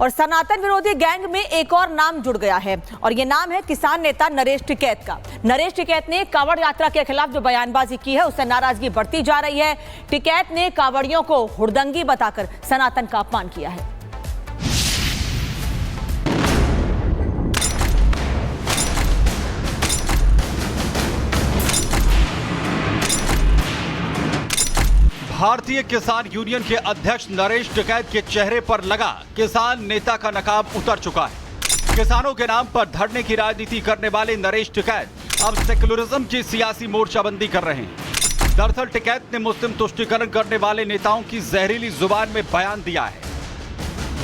और सनातन विरोधी गैंग में एक और नाम जुड़ गया है और ये नाम है किसान नेता नरेश टिकैत का। नरेश टिकैत ने कांवड़ यात्रा के खिलाफ जो बयानबाजी की है उससे नाराजगी बढ़ती जा रही है। टिकैत ने कांवड़ियों को हुड़दंगी बताकर सनातन का अपमान किया है। भारतीय किसान यूनियन के अध्यक्ष नरेश टिकैत के चेहरे पर लगा किसान नेता का नकाब उतर चुका है। किसानों के नाम पर धरने की राजनीति करने वाले नरेश टिकैत अब सेक्युलरिज्म की सियासी मोर्चाबंदी कर रहे हैं। दरअसल टिकैत ने मुस्लिम तुष्टीकरण करने वाले नेताओं की जहरीली जुबान में बयान दिया है।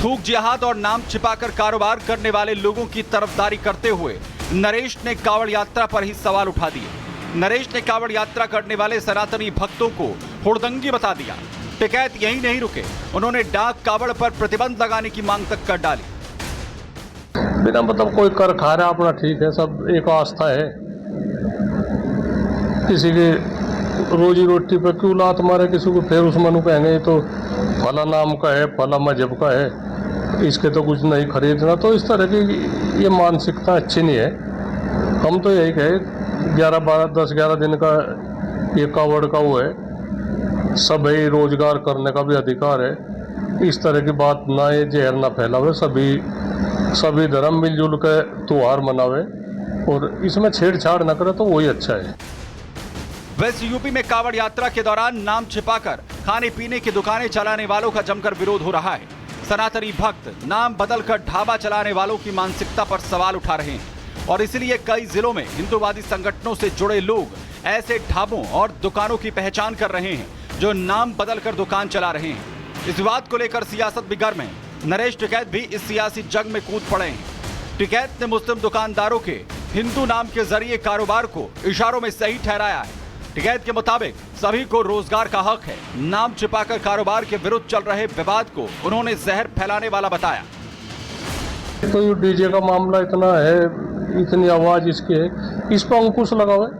थूक जिहाद और नाम छिपाकर कारोबार करने वाले लोगों की तरफदारी करते हुए नरेश ने कांवड़ यात्रा पर ही सवाल उठा दिए। नरेश ने कांवड़ यात्रा करने वाले सनातनी भक्तों को हुड़दंगी बता दिया। टिकैत यही नहीं रुके, उन्होंने डाक कांवड़ पर प्रतिबंध लगाने की मांग तक कर डाली। बिना मतलब कोई कर खा रहा अपना ठीक है, सब एक आस्था है। किसी की रोजी रोटी पर क्यों लात मारे, किसी को फिर उस मनु कहेंगे तो फला नाम का है, फला मजहब का है, इसके तो कुछ नहीं खरीदना। तो इस तरह की ये मानसिकता अच्छी नहीं है। हम तो यही कहे 10-11 दिन का ये कांवड़ का वो है, सभी रोजगार करने का भी अधिकार है। इस तरह की बात ना, ये जहर ना फैलावे, सभी धर्म मिलजुल के त्योहार मनावे और इसमें छेड़छाड़ न करे तो वही अच्छा है। वेस्ट यूपी में कांवड़ यात्रा के दौरान नाम छिपाकर खाने पीने की दुकानें चलाने वालों का जमकर विरोध हो रहा है। सनातनी भक्त नाम बदलकर ढाबा चलाने वालों की मानसिकता पर सवाल उठा रहे हैं और इसलिए कई जिलों में हिंदूवादी संगठनों से जुड़े लोग ऐसे ढाबों और दुकानों की पहचान कर रहे हैं जो नाम बदलकर दुकान चला रहे हैं। इस बात को लेकर सियासत भी गर्म है। नरेश टिकैत भी इस सियासी जंग में कूद पड़े हैं। टिकैत ने मुस्लिम दुकानदारों के हिंदू नाम के जरिए कारोबार को इशारों में सही ठहराया है। टिकैत के मुताबिक सभी को रोजगार का हक है। नाम छिपाकर कारोबार के विरुद्ध चल रहे विवाद को उन्होंने जहर फैलाने वाला बताया। तो ये डीजे का मामला इतना है, इतनी आवाज इसकी है, इस पर अंकुश लगावे।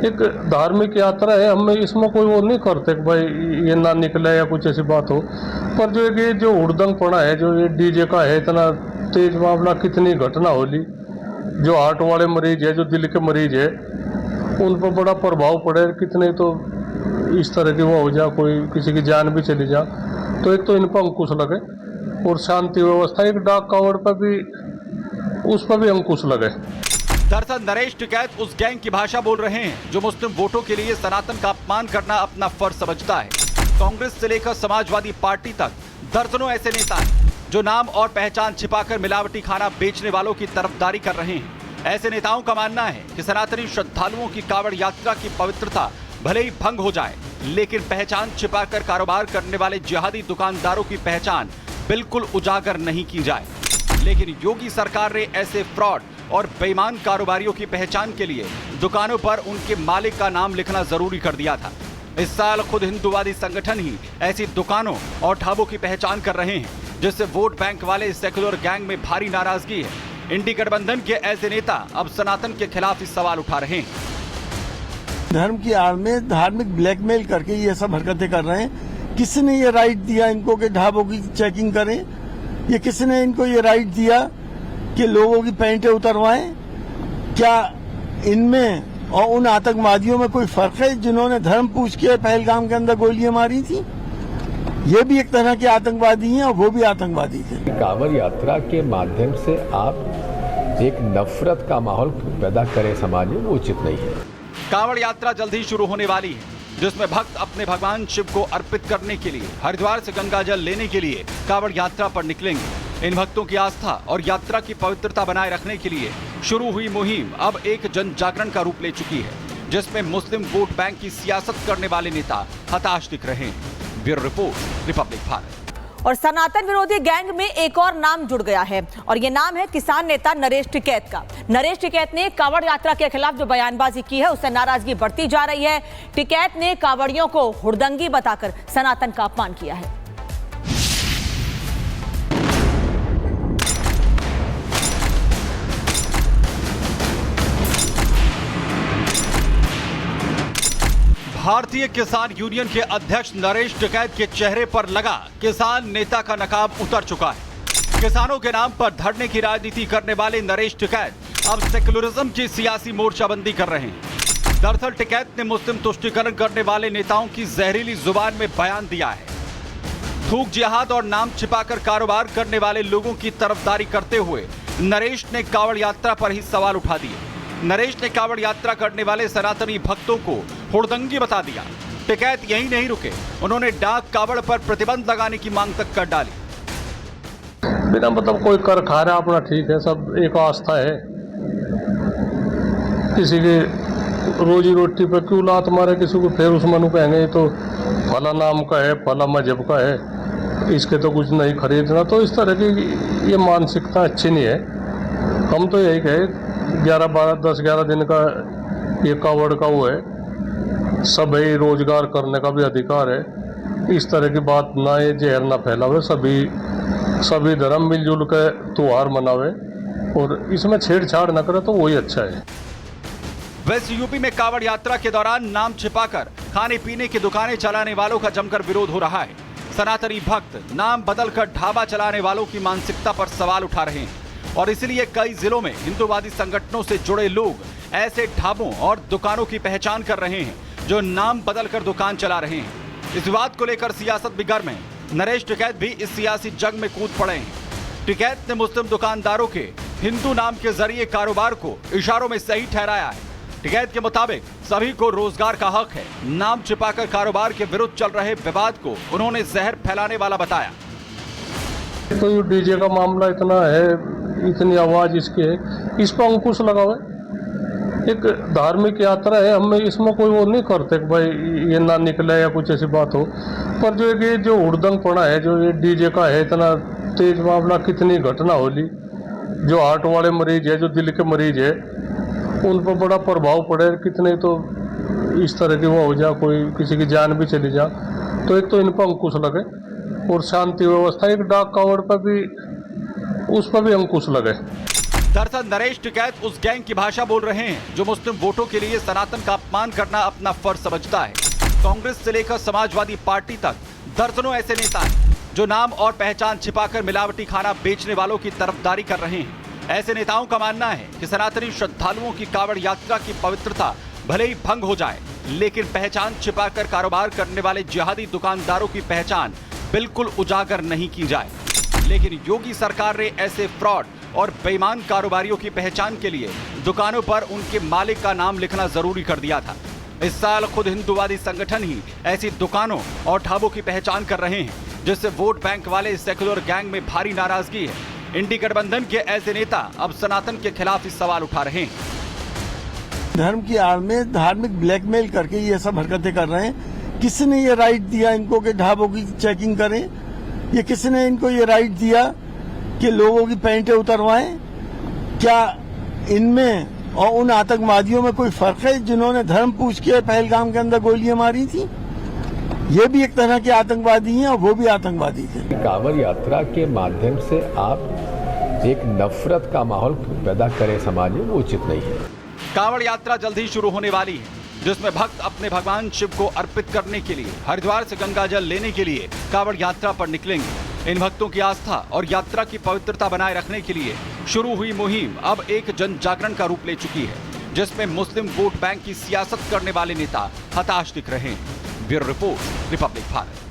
एक धार्मिक यात्रा है, हम इसमें कोई वो नहीं करते कि भाई ये ना निकले या कुछ ऐसी बात हो। पर जो ये जो हुड़दंग पड़ा है, जो ये डीजे का है, इतना तेज मामला, कितनी घटना होली, जो हार्ट वाले मरीज है, जो दिल के मरीज है, उन पर बड़ा प्रभाव पड़े। कितने तो इस तरह की वो हो जा, कोई किसी की जान भी चली जा, तो एक तो इन पर अंकुश लगे और शांति व्यवस्था, एक डाक कांवड़ पर भी, उस पर भी अंकुश लगे। दरअसल नरेश टिकैत उस गैंग की भाषा बोल रहे हैं जो मुस्लिम वोटों के लिए सनातन का अपमान करना अपना फर्ज समझता है। कांग्रेस से लेकर समाजवादी पार्टी तक दर्जनों ऐसे नेता हैं जो नाम और पहचान छिपाकर मिलावटी खाना बेचने वालों की तरफदारी कर रहे हैं। ऐसे नेताओं का मानना है कि सनातनी श्रद्धालुओं की कांवड़ यात्रा की पवित्रता भले ही भंग हो जाए, लेकिन पहचान छिपाकर कारोबार करने वाले जिहादी दुकानदारों की पहचान बिल्कुल उजागर नहीं की जाए। लेकिन योगी सरकार ने ऐसे फ्रॉड और बेईमान कारोबारियों की पहचान के लिए दुकानों पर उनके मालिक का नाम लिखना जरूरी कर दिया था। इस साल खुद हिंदूवादी संगठन ही ऐसी दुकानों और ढाबों की पहचान कर रहे हैं, जिससे वोट बैंक वाले सेक्युलर गैंग में भारी नाराजगी है। इंडी गठबंधन के ऐसे नेता अब सनातन के खिलाफ ही सवाल उठा रहे हैं। धर्म की आड़ में धार्मिक ब्लैकमेल करके ये सब हरकतें कर रहे हैं। किसने ये राइट दिया इनको कि ढाबों की चेकिंग करें? ये किसने इनको ये राइट दिया कि लोगों की पैंटें उतरवाएं? क्या इनमें और उन आतंकवादियों में कोई फर्क है जिन्होंने धर्म पूछ के पहलगाम के अंदर गोलियां मारी थी? ये भी एक तरह के आतंकवादी हैं और वो भी आतंकवादी थे। कांवड़ यात्रा के माध्यम से आप एक नफरत का माहौल पैदा करें समाज में, वो उचित नहीं है। कांवड़ यात्रा जल्द ही शुरू होने वाली है, जिसमें भक्त अपने भगवान शिव को अर्पित करने के लिए हरिद्वार से गंगा जल लेने के लिए कांवड़ यात्रा पर निकलेंगे। इन भक्तों की आस्था और यात्रा की पवित्रता बनाए रखने के लिए शुरू हुई मुहिम अब एक जन जागरण का रूप ले चुकी है, जिसमें मुस्लिम वोट बैंक की सियासत करने वाले नेता हताश दिख रहे हैं। Bureau report, Republic Bharat. और सनातन विरोधी गैंग में एक और नाम जुड़ गया है और ये नाम है किसान नेता नरेश टिकैत का। नरेश टिकैत ने कांवड़ यात्रा के खिलाफ जो बयानबाजी की है उससे नाराजगी बढ़ती जा रही है। टिकैत ने कांवड़ियों को हुड़दंगी बताकर सनातन का अपमान किया है। भारतीय किसान यूनियन के अध्यक्ष नरेश टिकैत के चेहरे पर लगा किसान नेता का नकाब उतर चुका है। किसानों के नाम पर धरने की राजनीति करने वाले नरेश टिकैत अब सेक्युलरिज्म की सियासी मोर्चाबंदी कर रहे हैं। दरअसल टिकैत ने मुस्लिम तुष्टीकरण करने वाले नेताओं की जहरीली जुबान में बयान दिया है। थूक जिहाद और नाम छिपाकर कारोबार करने वाले लोगों की तरफदारी करते हुए नरेश ने कावड़ यात्रा पर ही सवाल उठा दिए। नरेश ने कावड़ यात्रा करने वाले सनातनी भक्तों को हुड़दंगी बता दिया। टिकैत यही नहीं रुके, उन्होंने डाक कावड़ पर प्रतिबंध लगाने की मांग तक कर डाली। बिना मतलब कोई कर खा रहा अपना ठीक है, सब एक आस्था है। किसी के रोजी रोटी पर क्यों लात मारे किसी को, फिर उस मनु कहेंगे तो फला नाम का है, फला मजहब का है, इसके तो कुछ नहीं खरीदना। तो इस तरह की ये मानसिकता अच्छी नहीं है। हम तो यही कहे 10-11 दिन का ये कावड़ का वो है, सब ही रोजगार करने का भी अधिकार है। इस तरह की बात ना, ये जहर ना फैलावे, सभी धर्म मिलजुल के त्योहार मनावे और इसमें छेड़छाड़ न करे तो वही अच्छा है। वेस्ट यूपी में कावड़ यात्रा के दौरान नाम छिपाकर खाने पीने की दुकानें चलाने वालों का जमकर विरोध हो रहा है। सनातनी भक्त नाम बदलकर ढाबा चलाने वालों की मानसिकता पर सवाल उठा रहे हैं और इसलिए कई जिलों में हिंदूवादी संगठनों से जुड़े लोग ऐसे ढाबों और दुकानों की पहचान कर रहे हैं जो नाम बदलकर दुकान चला रहे हैं। इस बात को लेकर सियासत भी गर्म है। नरेश टिकैत भी इस सियासी जंग में कूद पड़े हैं। टिकैत ने मुस्लिम दुकानदारों के हिंदू नाम के जरिए कारोबार को इशारों में सही ठहराया है। टिकैत के मुताबिक सभी को रोजगार का हक है। नाम छिपाकर कारोबार के विरुद्ध चल रहे विवाद को उन्होंने जहर फैलाने वाला बताया। तो ये डीजे का मामला इतना है, इतनी आवाज इसकी है, इस पर अंकुश लगावे। एक धार्मिक यात्रा है, हमें इसमें कोई वो नहीं करते कि भाई ये ना निकले या कुछ ऐसी बात हो। पर जो ये जो हुड़दंग पड़ा है, जो ये डीजे का है, इतना तेज मामला, कितनी घटना होली, जो हार्ट वाले मरीज है, जो दिल के मरीज है, उन पर बड़ा प्रभाव पड़े। कितने तो इस तरह की वो हो जा, कोई किसी की जान भी चली जा। तो एक तो इन पर अंकुश लगे और शांति व्यवस्था, एक डाक कावड़ पर भी, उस पर भी अंकुश लगे। दरअसल नरेश टिकैत उस गैंग की भाषा बोल रहे हैं जो मुस्लिम वोटों के लिए सनातन का अपमान करना अपना फर्ज समझता है। कांग्रेस से लेकर समाजवादी पार्टी तक दर्जनों ऐसे नेता हैं जो नाम और पहचान छिपाकर मिलावटी खाना बेचने वालों की तरफदारी कर रहे हैं। ऐसे नेताओं का मानना है कि सनातनी श्रद्धालुओं की कावड़ यात्रा की पवित्रता भले ही भंग हो जाए, लेकिन पहचान छिपाकर कारोबार करने वाले जिहादी दुकानदारों की पहचान बिल्कुल उजागर नहीं की जाए। लेकिन योगी सरकार ने ऐसे फ्रॉड और बेईमान कारोबारियों की पहचान के लिए दुकानों पर उनके मालिक का नाम लिखना जरूरी कर दिया था। इस साल खुद हिंदूवादी संगठन ही ऐसी दुकानों और ढाबों की पहचान कर रहे हैं, जिससे वोट बैंक वाले सेक्युलर गैंग में भारी नाराजगी है। इंडी गठबंधन के ऐसे नेता अब सनातन के खिलाफ ही सवाल उठा रहे हैं। धर्म की आड़ में धार्मिक ब्लैकमेल करके ये सब हरकतें कर रहे हैं। किसने ये राइट दिया इनको कि ढाबों की चेकिंग करें? ये किसने इनको ये राइट दिया कि लोगों की पैंटें उतरवाएं? क्या इनमें और उन आतंकवादियों में कोई फर्क है जिन्होंने धर्म पूछ के पहलगाम के अंदर गोलियां मारी थी? ये भी एक तरह के आतंकवादी हैं और वो भी आतंकवादी थे। कांवड़ यात्रा के माध्यम से आप एक नफरत का माहौल पैदा करें समाज में, वो उचित नहीं है। कांवड़ यात्रा जल्द ही शुरू होने वाली है, जिसमें भक्त अपने भगवान शिव को अर्पित करने के लिए हरिद्वार से गंगा जल लेने के लिए कांवड़ यात्रा पर निकलेंगे। इन भक्तों की आस्था और यात्रा की पवित्रता बनाए रखने के लिए शुरू हुई मुहिम अब एक जन जागरण का रूप ले चुकी है, जिसमें मुस्लिम वोट बैंक की सियासत करने वाले नेता हताश दिख रहे हैं। Bureau report, Republic Bharat.